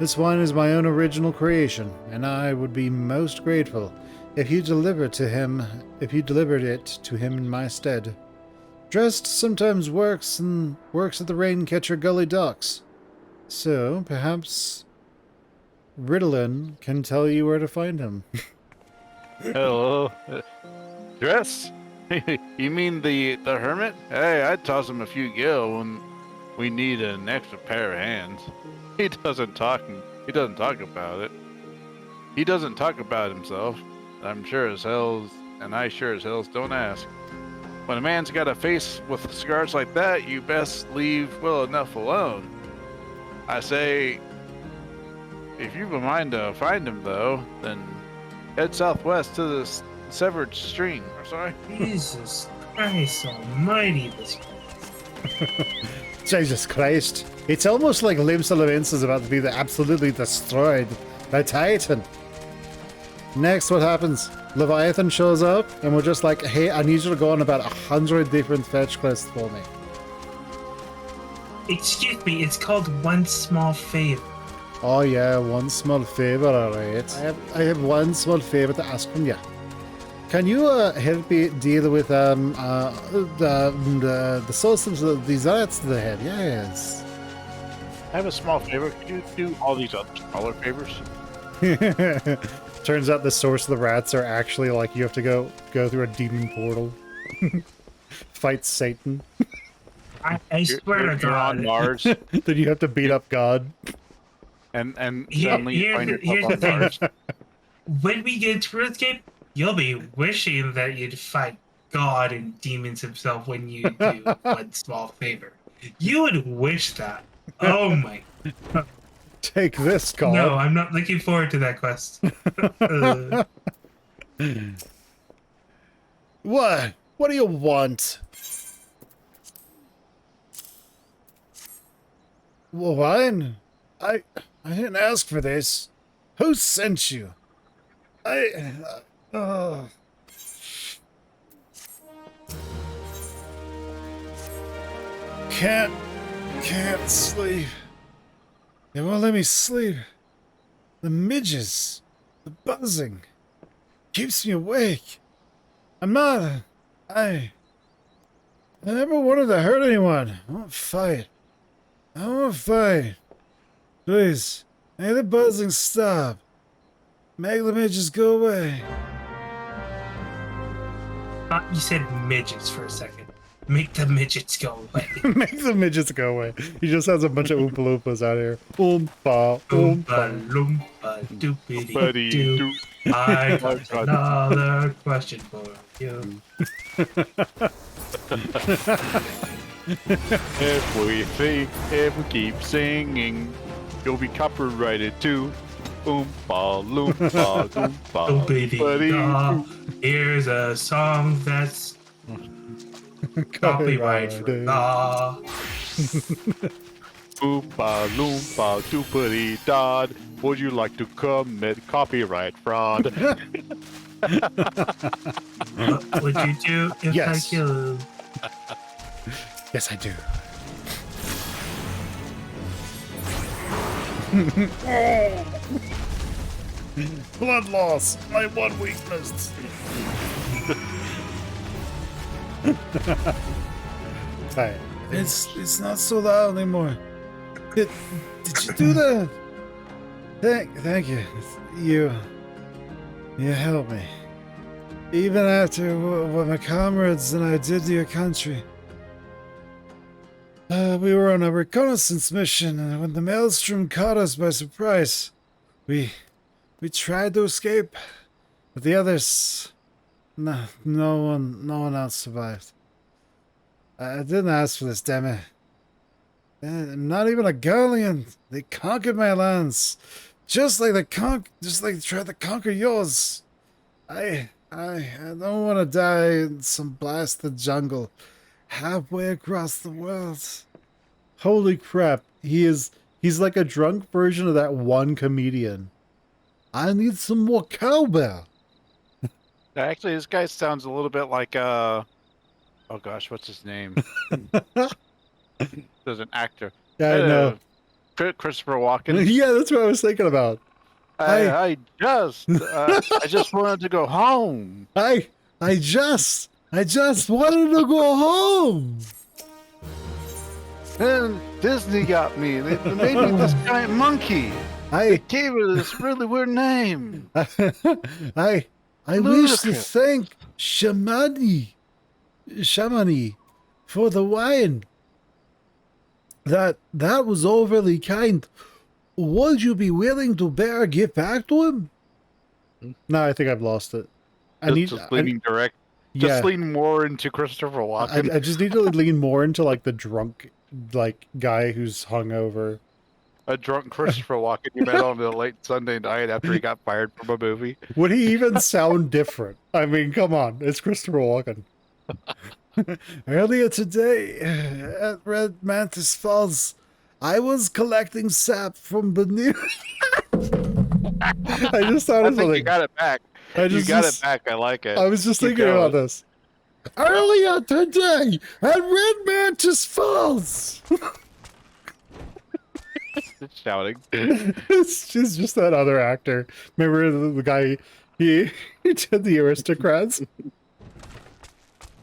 This wine is my own original creation, and I would be most grateful if you delivered it to him in my stead. Dressed sometimes works at the Raincatcher Gully docks. So, perhaps Ritalin can tell you where to find him. Hello. Dress? You mean the hermit? Hey, I'd toss him a few gil when we need an extra pair of hands. He doesn't talk about it. He doesn't talk about himself. I sure as hell's don't ask. When a man's got a face with scars like that, you best leave well enough alone. I say, if you've a mind to find him though, then head southwest to the severed stream. Sorry. Jesus Christ almighty, this Jesus Christ. It's almost like Limsa Levinsa is about to be absolutely destroyed by Titan. Next, what happens? Leviathan shows up, and we're just like, hey, I need you to go on about 100 different fetch quests for me. Excuse me, it's called One Small Favor. Oh yeah, one small favor, alright. I have one small favor to ask from you. Can you help me deal with the systems of these rats that they have? Yes. I have a small favor. Could you do all these other smaller favors? Turns out the source of the rats are actually like you have to go through a demon portal. Fight Satan. I swear to You're God. on Mars, Then you have to beat up God. and Here- suddenly you here's find the- yourself here's on the thing. Mars. When we get to RuneScape, you'll be wishing that you'd fight God and demons himself when you do One Small Favor. You would wish that. Oh my. Take this, God. No, I'm not looking forward to that quest. What? What do you want? Well, wine? I didn't ask for this. Who sent you? Can't sleep. They won't let me sleep. The midges, the buzzing, keeps me awake. I never wanted to hurt anyone. I won't fight. Please, make the buzzing stop. Make the midges go away. You said midgets for a second. Make the midgets go away. Make the midgets go away. He just has a bunch of Oompa Loompas out here. Oompa, Oompa oompa. loompa doopity Buddy, doo. I got another question for you. If we keep singing, you'll be copyrighted too. Oompa loompa doompa. Doopity buddy. da. Here's a song that's copyrighted. Da. Oompa loompa doopity dod. Would you like to commit copyright fraud? What would you do if Yes. I kill? Yes, I do. Blood loss, my one weakness. Alright, it's not so loud anymore. Did you do that? Thank you. You helped me. Even after what my comrades and I did to your country. We were on a reconnaissance mission, and when the maelstrom caught us by surprise, we tried to escape, but the others, no one else survived. I didn't ask for this, damn it. I'm not even a Galleon. They conquered my lands, just like they tried to conquer yours. I don't want to die in some blasted jungle halfway across the world. Holy crap, he's like a drunk version of that one comedian. I need some more cowbell. Actually, this guy sounds a little bit like oh gosh, what's his name? There's an actor. Yeah, I know. Christopher Walken. Yeah, that's what I was thinking about. I just wanted to go home. I just wanted to go home. And Disney got me. They made me this giant monkey. They I gave it this really weird name. I wish to Ludicrous. thank Chamonix for the wine. That was overly kind. Would you be willing to bear a gift back to him? No, I think I've lost it. Just leaning direct. Just lean more into Christopher Walken. I just need to lean more into like the drunk like guy who's hungover. A drunk Christopher Walken you met on a late Sunday night after he got fired from a movie. Would he even sound different? I mean, come on, it's Christopher Walken. Earlier today at Red Mantis Falls, I was collecting sap from beneath. I just thought I of think you something. got it back. You got it back. I like it. I was just Keep thinking going. about this. Earlier today at Red Mantis Falls. Just shouting. It's just that other actor. Remember the guy, he did the Aristocrats?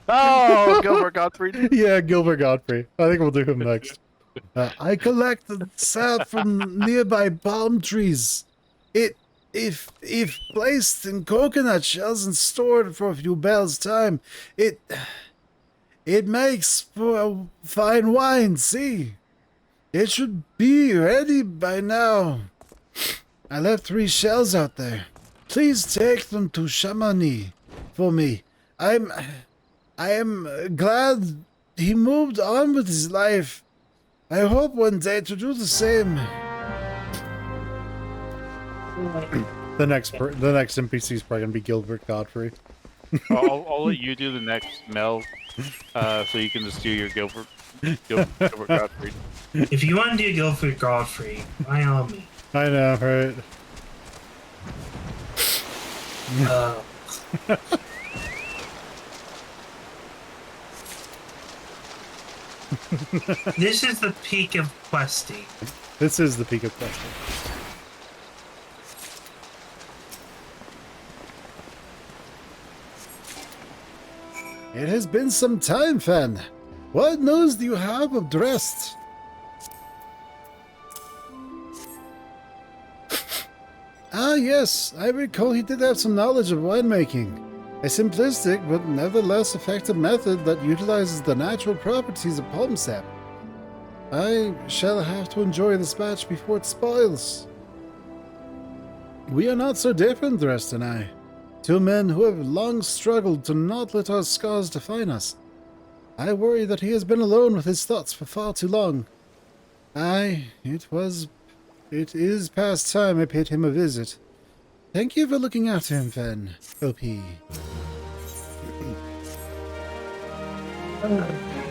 Oh, Gilbert Gottfried. Yeah, Gilbert Godfrey. I think we'll do him next. I collected sap from nearby palm trees. If placed in coconut shells and stored for a few bells' time, it makes for a fine wine. See, it should be ready by now. I left 3 shells out there. Please take them to Chamonix for me. I am glad he moved on with his life. I hope one day to do the same. The next NPC is probably gonna be Gilbert Godfrey. I'll let you do the next Mel, so you can just do your Gilbert Gottfried. If you want to do Guilford Godfrey, by all means. I know, right? This is the peak of questing. This is the peak of questing. It has been some time, Fen. What news do you have of Dresd? Ah, yes, I recall he did have some knowledge of winemaking. A simplistic but nevertheless effective method that utilizes the natural properties of palm sap. I shall have to enjoy this batch before it spoils. We are not so different, Dresd and I. 2 men who have long struggled to not let our scars define us. I worry that he has been alone with his thoughts for far too long. It is past time I paid him a visit. Thank you for looking after him, Fen. OP.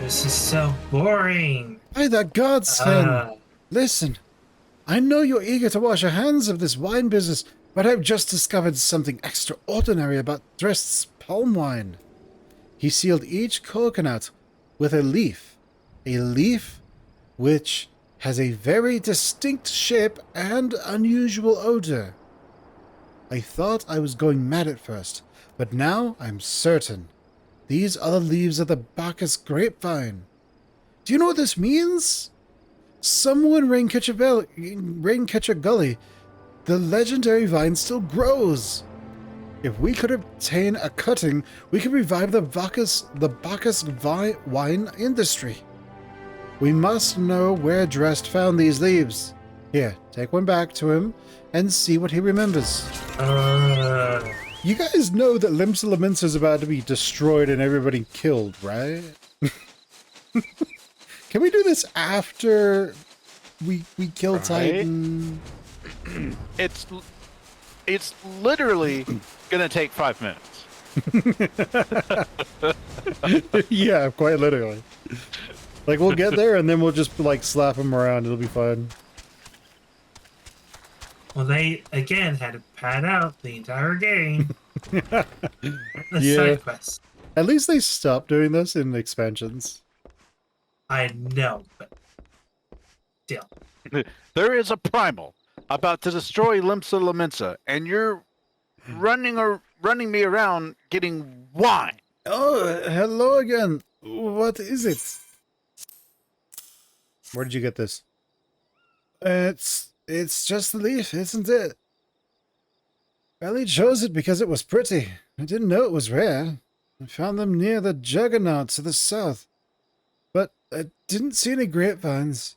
This is so boring. By the gods, Fen! Listen, I know you're eager to wash your hands of this wine business, but I've just discovered something extraordinary about Dresd's palm wine. He sealed each coconut with a leaf which has a very distinct shape and unusual odor. I thought I was going mad at first, but now I'm certain. These are the leaves of the Bacchus grapevine. Do you know what this means? Somewhere in Raincatcher Gully, the legendary vine still grows. If we could obtain a cutting, we could revive the Bacchus wine industry. We must know where Dresd found these leaves. Here, take one back to him and see what he remembers. You guys know that Limsa is about to be destroyed and everybody killed, right? Can we do this after we kill Right? Titan? It's literally gonna take 5 minutes. Yeah, quite literally. Like, we'll get there and then we'll just, like, slap him around. It'll be fun. Well, they, again, had to pad out the entire game. The Yeah. side quest. At least they stopped doing this in expansions. I know, but still. There is a primal about to destroy Limsa Lamensa, and you're running me around getting wine. Oh, hello again. What is it? Where did you get this? It's just the leaf, isn't it? Ellie chose it because it was pretty. I didn't know it was rare. I found them near the Juggernaut to the south. But I didn't see any grapevines.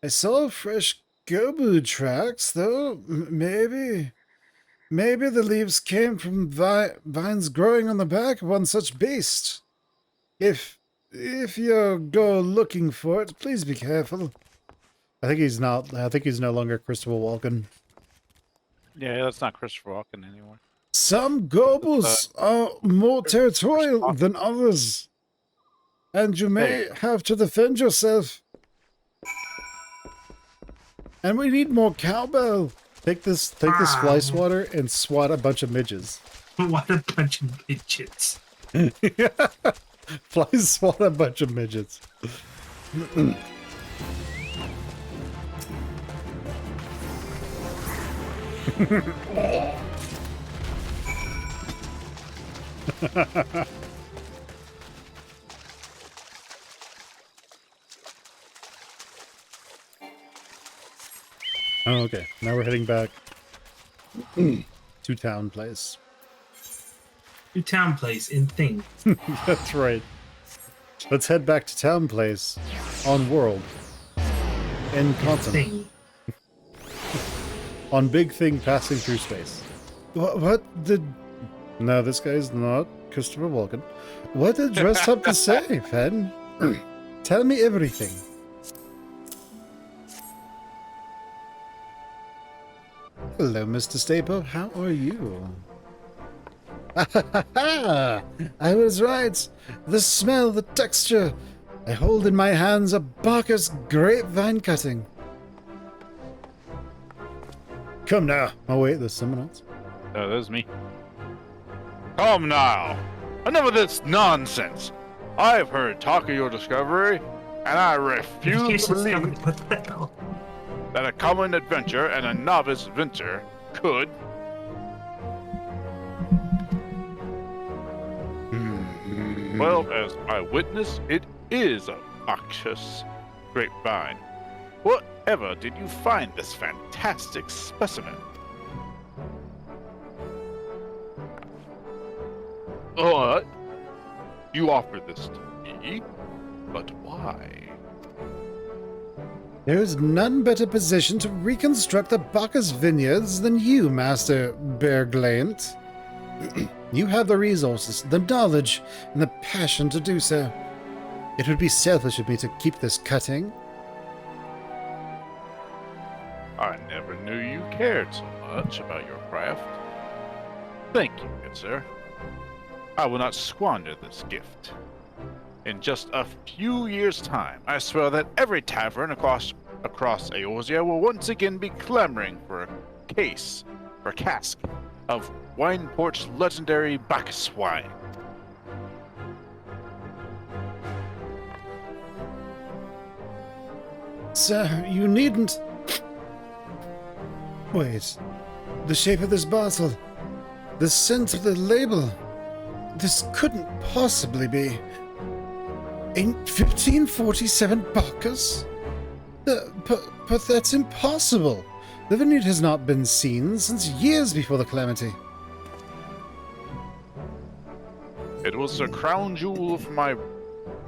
I saw fresh gobu tracks, though. Maybe the leaves came from vines growing on the back of one such beast. If you go looking for it, please be careful. I think he's no longer Christopher Walken. Yeah, that's not Christopher Walken anymore. Some gobus are more territorial than others. And you may have to defend yourself. And we need more cowbell. Take this fly swatter and swat a bunch of midges. What a bunch of midgets. Fly swat a bunch of midgets. Oh, okay. Now we're heading back to Town Place. Your town place in thing. That's right. Let's head back to Town Place on World. In continent. Thing. On Big Thing passing through space. What did... No, this guy's not Christopher Walken. What did Dress have to say, Fen? Tell me everything. Hello, Mr. Staple. How are you? I was right. The smell, the texture. I hold in my hands a Bacchus grapevine cutting. Come now. Oh wait, there's someone else. Oh, there's me. Come now. Enough of this nonsense. I've heard talk of your discovery, and I refuse to believe What the hell? that a common adventurer and a novice inventor could. Well, as I witness, it is a Bacchus grapevine. Whatever did you find this fantastic specimen? What? You offer this to me? But why? There is none better positioned to reconstruct the Bacchus vineyards than you, Master Berglaint. You have the resources, the knowledge, and the passion to do so. It would be selfish of me to keep this cutting. I never knew you cared so much about your craft. Thank you, good sir. I will not squander this gift. In just a few years' time, I swear that every tavern across Eorzea will once again be clamoring for a cask of Wineport's legendary Bacchus wine. Sir, you needn't... Wait. The shape of this bottle. The scent of the label. This couldn't possibly be... In 1547 Bacchus? But that's impossible. The vineyard has not been seen since years before the calamity. It was a crown jewel of my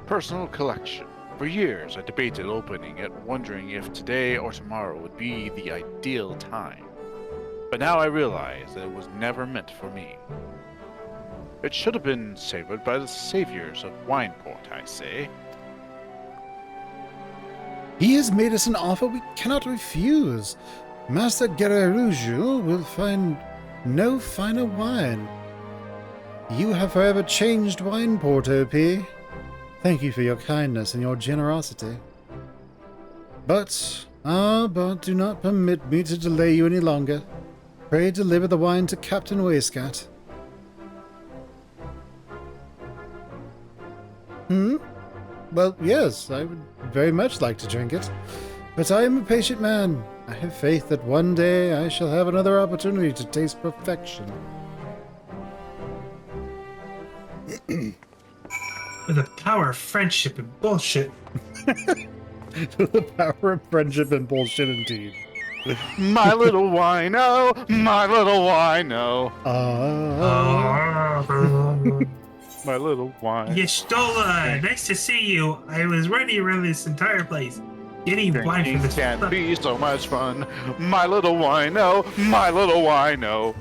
personal collection. For years, I debated opening it, wondering if today or tomorrow would be the ideal time. But now I realize that it was never meant for me. It should have been savored by the saviors of Wineport, I say. He has made us an offer we cannot refuse. Master Gereruju will find no finer wine. You have forever changed Wineport, OP. Thank you for your kindness and your generosity. But do not permit me to delay you any longer. Pray deliver the wine to Captain Waistcoat. Well, yes, I would very much like to drink it. But I am a patient man. I have faith that one day I shall have another opportunity to taste perfection. With the power of friendship and bullshit. The power of friendship and bullshit, indeed. My little wino, my little wino, my little wine. Yestola, nice to see you. I was running around this entire place, getting wine Drinking from this. can be so much fun. My little wino, my little wino.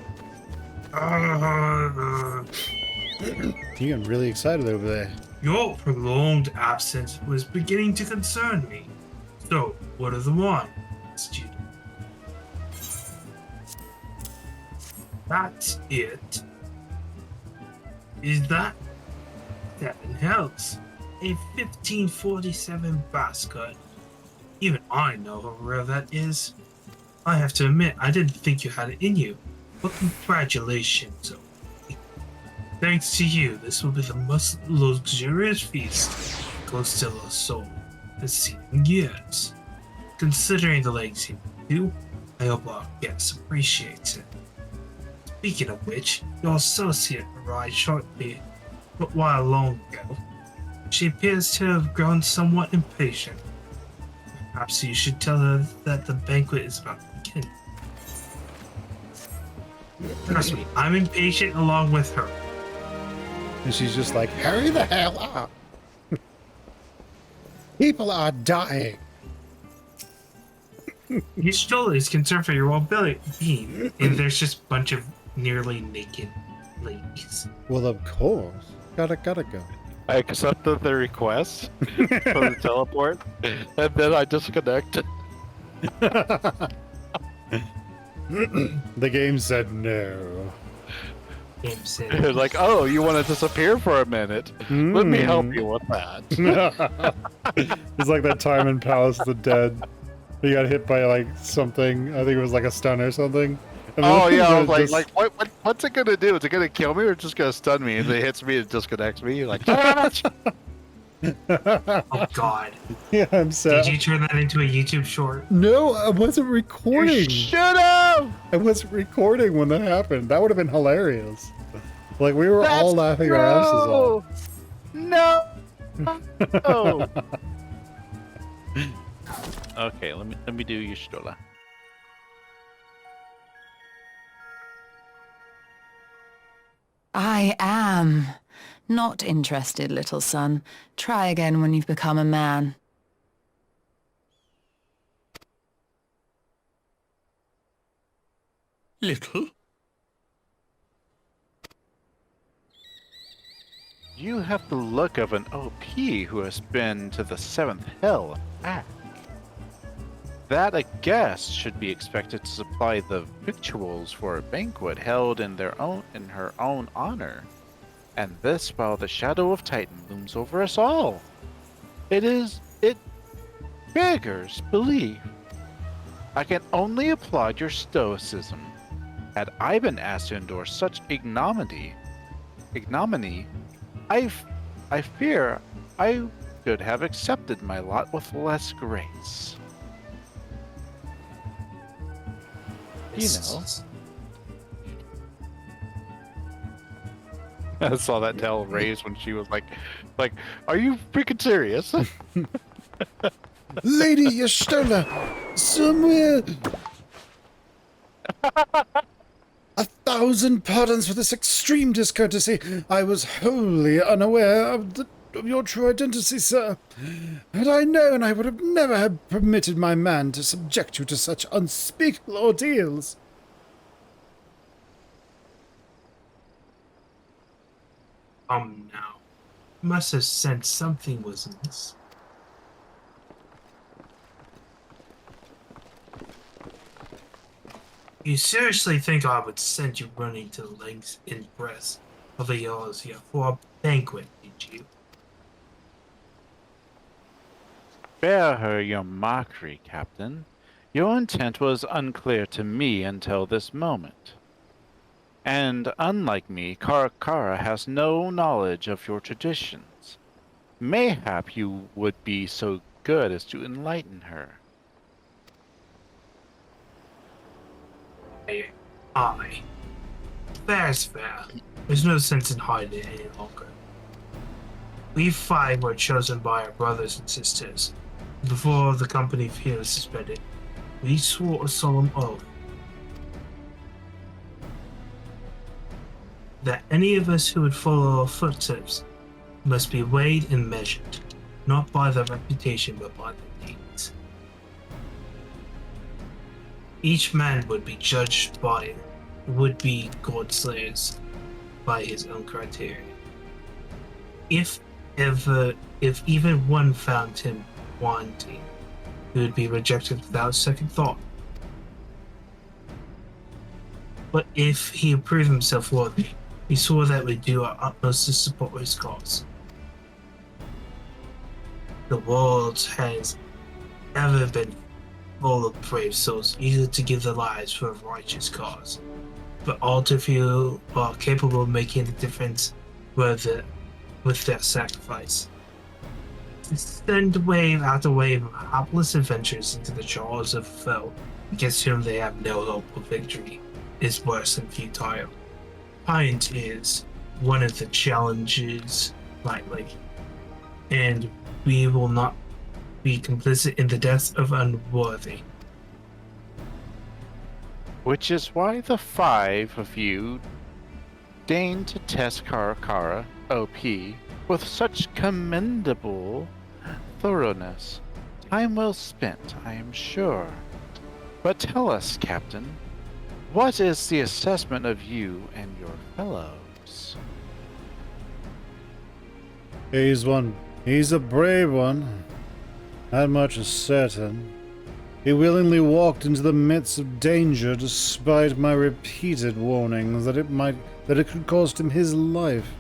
You're getting really excited over there. Your prolonged absence was beginning to concern me. So, what of the wine? Student. That's it. Is that 7 hells? A 1547 basket. Even I know how rare that is. I have to admit, I didn't think you had it in you. But congratulations. Thanks to you, this will be the most luxurious feast Costello's soul has seen in years. Considering the legs you do, I hope our guest appreciates it. Speaking of which, your associate arrived shortly, but while long ago. She appears to have grown somewhat impatient. Perhaps you should tell her that the banquet is about to begin. Trust me, I'm impatient along with her. And she's just like, hurry the hell up. People are dying. Yestola is concerned for your well-being, and there's just a bunch of nearly naked ladies. Well, of course. Gotta go. I accepted the request for the teleport, and then I disconnect. The game said no. Game said, It's like, oh, you want to disappear for a minute? Let me help you with that. It's like that time in Palace of the Dead. He got hit by like something. I think it was like a stun or something. And Oh then yeah, I it was just- what's it gonna do? Is it gonna kill me or just gonna stun me? If it hits me, it disconnects me. You're like, "Damn it!" oh god. Yeah, I'm sad. Did you turn that into a YouTube short? No, I wasn't You recording. should have. I wasn't recording when that happened. That would have been hilarious. Like we were all laughing our asses off. No. Oh. Okay, let me do Yushtola. I am. Not interested, little son. Try again when you've become a man. Little? You have the look of an OP who has been to the 7th hell and back. That a guest should be expected to supply the victuals for a banquet held in her own honor. And this while the shadow of Titan looms over us all. It beggars belief. I can only applaud your stoicism. Had I been asked to endure such ignominy, I fear I should have accepted my lot with less grace. You know. I saw that tail raise when she was like, are you freaking serious? Lady Yestola, somewhere. 1,000 pardons for this extreme discourtesy. I was wholly unaware of your true identity, sir. Had I known, I would have never have permitted my man to subject you to such unspeakable ordeals. Now. Must have sensed something was amiss. You seriously think I would send you running to the legs and breasts of the Eosia for a banquet, did you? Spare her your mockery, Captain. Your intent was unclear to me until this moment. And unlike me, Karakara has no knowledge of your traditions. Mayhap you would be so good as to enlighten her. Aye. Fair's fair. There's no sense in hiding it any longer. We 5 were chosen by our brothers and sisters. Before the company here was suspended, we swore a solemn oath that any of us who would follow our footsteps must be weighed and measured, not by their reputation but by their deeds. Each man would be judged by would-be God-slayers by his own criteria. If even one found him wanting, he would be rejected without second thought. But if he proved himself worthy, we swore that we'd do our utmost to support his cause. The world has ever been full of brave souls eager to give their lives for a righteous cause, but all too few are capable of making the difference with their sacrifice. To send wave after wave of hapless adventurers into the jaws of a foe against whom they have no hope of victory is worse than futile. Pint is one of the challenges lightly, and we will not be complicit in the deaths of unworthy. Which is why the 5 of you deigned to test Karakara, OP, with such commendable thoroughness. Time well spent, I am sure. But tell us, Captain, what is the assessment of you and your fellows? He's a brave one. That much is certain. He willingly walked into the midst of danger despite my repeated warnings that it could cost him his life.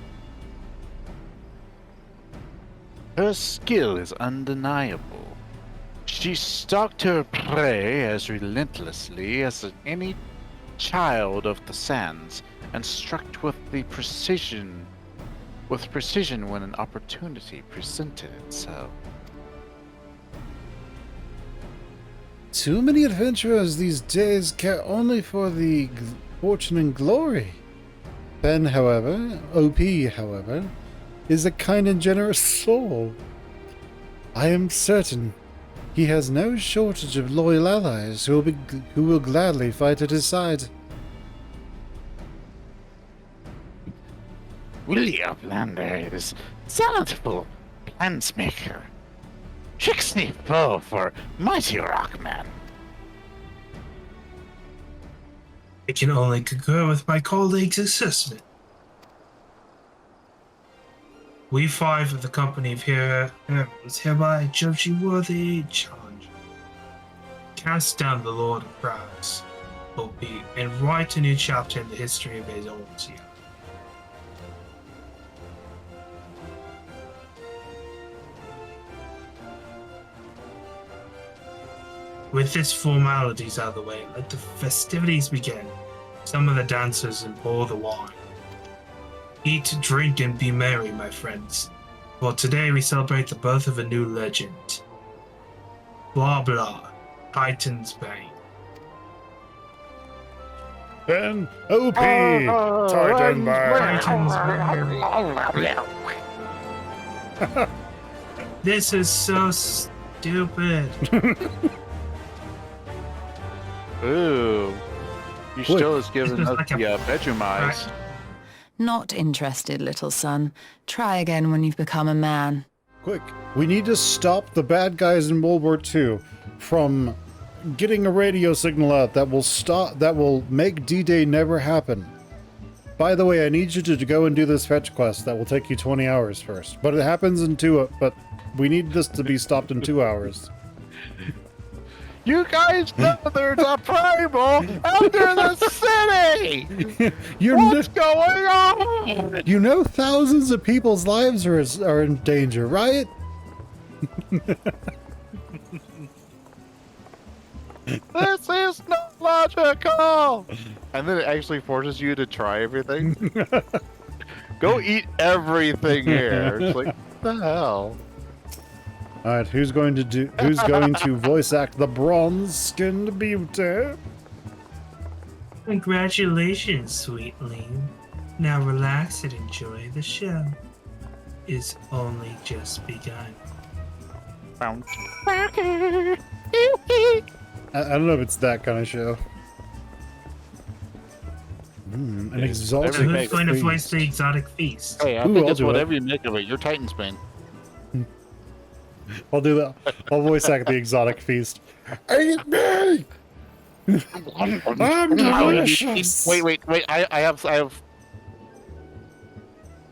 Her skill is undeniable. She stalked her prey as relentlessly as any child of the sands, and struck with precision when an opportunity presented itself. Too many adventurers these days care only for the fortune and glory. Ben, however, OP, however, is a kind and generous soul. I am certain he has no shortage of loyal allies who will gladly fight at his side. Willie Uplander is zealotful plansmaker, tricksy foe for mighty rockman. I can only concur with my colleague's assessment. We 5 of the company of heroes hereby judge you worthy challenge. Cast down the Lord of Crowds, OP, and write a new chapter in the history of his own year. With this formalities out of the way, let the festivities begin. Some of the dancers and pour the wine. Eat, drink, and be merry, my friends. For today we celebrate the birth of a new legend. Blah blah, Titan's Bane. Ben, OP, Titan Titan's Bane. This is so stupid. Ooh. You still has given This us was like the a- bedroom eyes. Not interested, little son. Try again when you've become a man. Quick, we need to stop the bad guys in World War II from getting a radio signal out that will make D-Day never happen. By the way, I need you to go and do this fetch quest that will take you 20 hours first. But it happens in 2, but we need this to be stopped in 2 hours. You guys know there's a primal under the city! What's going on? You know thousands of people's lives are in danger, right? This is not logical! And then it actually forces you to try everything. Go eat everything here. It's like, what the hell? All right, who's going to voice act the bronze-skinned beauty? Congratulations, sweetling. Now relax and enjoy the show. It's only just begun. I don't know if it's that kind of show. An It's exalted So whatever who's going to feast. voice the exotic feast? Hey, I Ooh, think I'll it's do it. whatever you make of it. You're Titan's man. I'll do that. I'll voice act the exotic feast. Eat me! I'm delicious! Wait. I have.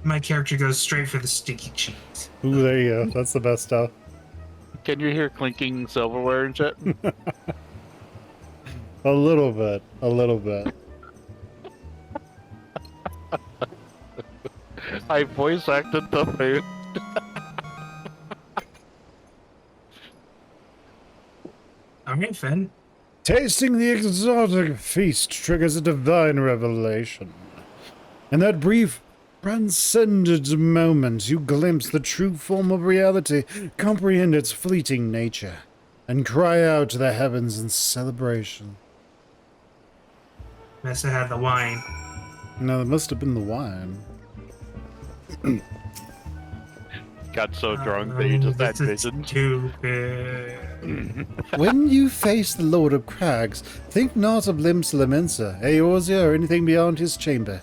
My character goes straight for the sticky cheese. Ooh, there you go. That's the best stuff. Can you hear clinking silverware and shit? A little bit. A little bit. I voice acted the food. Alright, Finn. Tasting the exotic feast triggers a divine revelation. In that brief, transcendent moment, you glimpse the true form of reality, comprehend its fleeting nature, and cry out to the heavens in celebration. Must have had the wine. No, it must have been the wine. Got so drunk that you just had This is vision. stupid. When you face the Lord of Crags, think not of Limsa Lamensa, Eorzea, or anything beyond his chamber.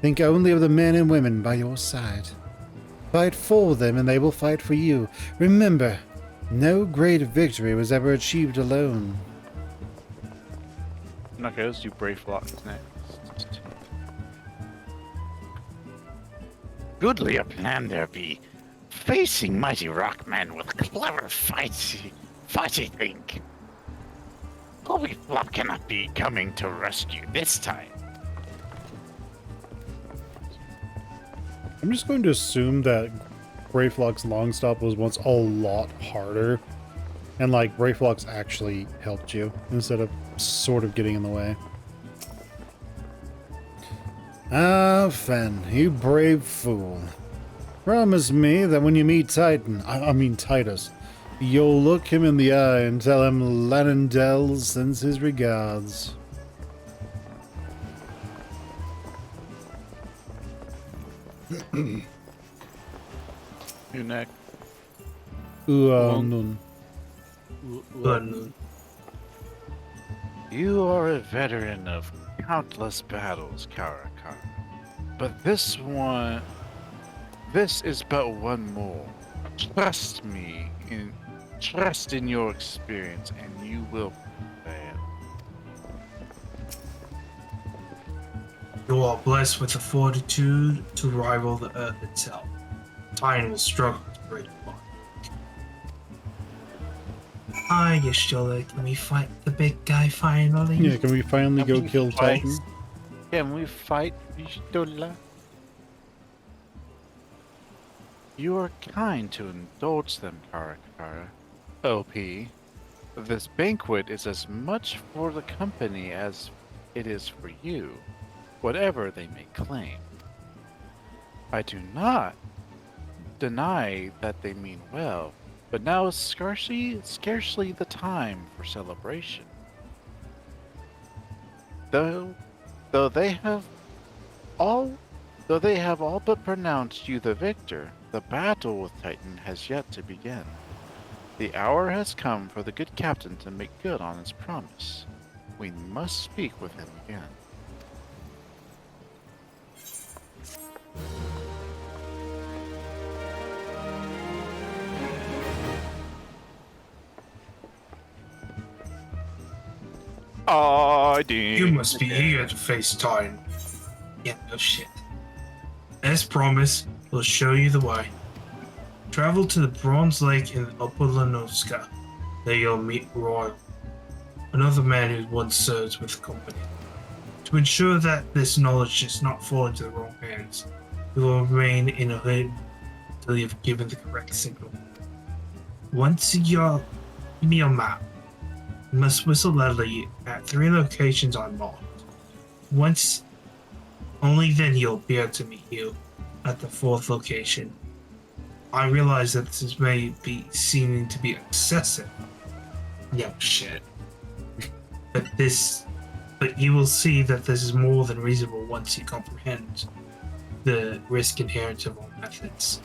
Think only of the men and women by your side. Fight for them and they will fight for you. Remember, no great victory was ever achieved alone. Okay, let's do Brave Locks next. Goodly a plan there be. Facing mighty rockmen with clever fighty think. Colby Flop cannot be coming to rescue this time. I'm just going to assume that Greyflock's long stop was once a lot harder, and like Greyflock's actually helped you instead of sort of getting in the way. Ah, Fen, you brave fool. Promise me that when you meet Titan, I mean Titus, you'll look him in the eye and tell him Lanandel sends his regards. You next. Nun. You are a veteran of countless battles, Karakar. But this is but one more. Trust in your experience, and you will prevail. You are blessed with the fortitude to rival the earth itself. Time will struggle to break apart. Hi, Yashtola. Can we fight the big guy finally? Yeah, can we finally Can go we kill fight? Titan? Can we fight, Vishtola? You are kind to indulge them, Karakara. OP. This banquet is as much for the company as it is for you, whatever they may claim. I do not deny that they mean well, but now is scarcely the time for celebration. Though they have all but pronounced you the victor, the battle with Titan has yet to begin. The hour has come for the good captain to make good on his promise. We must speak with him again. You must be eager to face Titan. Yeah, no shit. As promised, we'll show you the way. Travel to the Bronze Lake in Upper Lanoska. There you'll meet Roy, another man who once served with the company. To ensure that this knowledge does not fall into the wrong hands, we will remain in a hood until you have given the correct signal. Once you're in your map, you must whistle loudly at 3 locations on marked. Once, only then he'll be able to meet you at the 4th location. I realize that this may be seeming to be excessive. Yeah, shit. But this But you will see that this is more than reasonable once you comprehend the risk inherent of all methods.